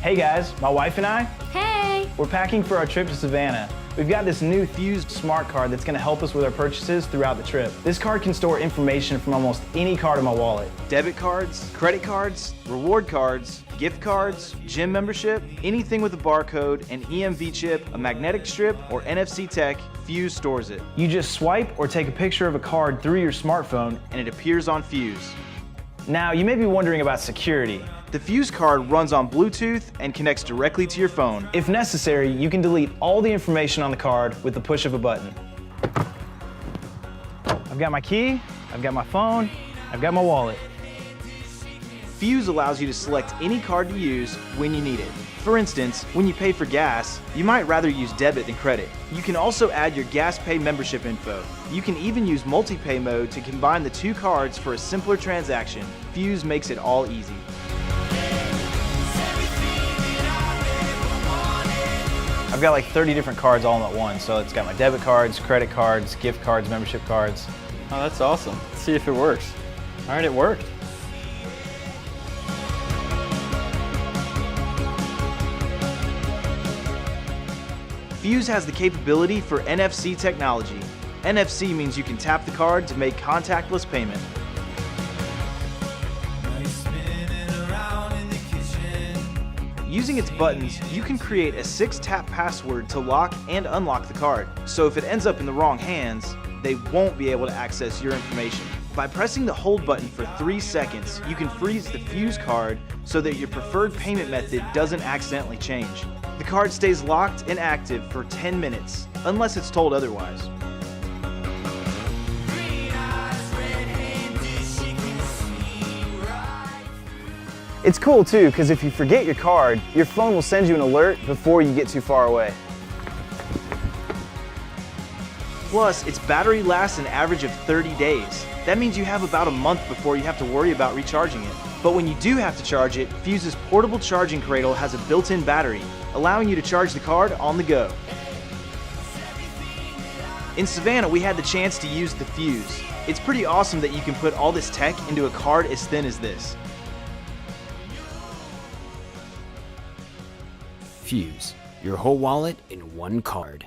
Hey guys, my wife and I, Hey! we're packing for our trip to Savannah. We've got this new Fuze smart card that's going to help us with our purchases throughout the trip. This card can store information from almost any card in my wallet. Debit cards, credit cards, reward cards, gift cards, gym membership, anything with a barcode, an EMV chip, a magnetic strip, or NFC tech, Fuze stores it. You just swipe or take a picture of a card through your smartphone And it appears on Fuze. Now, you may be wondering about security. The Fuze card runs on Bluetooth and connects directly to your phone. If necessary, you can delete all the information on the card with the push of a button. I've got my key, I've got my phone, I've got my wallet. Fuze allows you to select any card to use when you need it. For instance, when you pay for gas, you might rather use debit than credit. You can also add your gas pay membership info. You can even use multi-pay mode to combine the two cards for a simpler transaction. Fuze makes it all easy. I've got like 30 different cards all in at once, so it's got my debit cards, credit cards, gift cards, membership cards. Oh, that's awesome. Let's see if it works. All right, it worked. Fuze has the capability for NFC technology. NFC means you can tap the card to make contactless payment. Using its buttons, you can create a 6-tap password to lock and unlock the card. So if it ends up in the wrong hands, they won't be able to access your information. By pressing the hold button for 3 seconds, you can freeze the Fuze card so that your preferred payment method doesn't accidentally change. The card stays locked and active for 10 minutes, unless it's told otherwise. It's cool too, because if you forget your card, your phone will send you an alert before you get too far away. Plus, its battery lasts an average of 30 days. That means you have about a month before you have to worry about recharging it. But when you do have to charge it, Fuze's portable charging cradle has a built-in battery, allowing you to charge the card on the go. In Savannah, we had the chance to use the Fuze. It's pretty awesome that you can put all this tech into a card as thin as this. Fuze, your whole wallet in one card.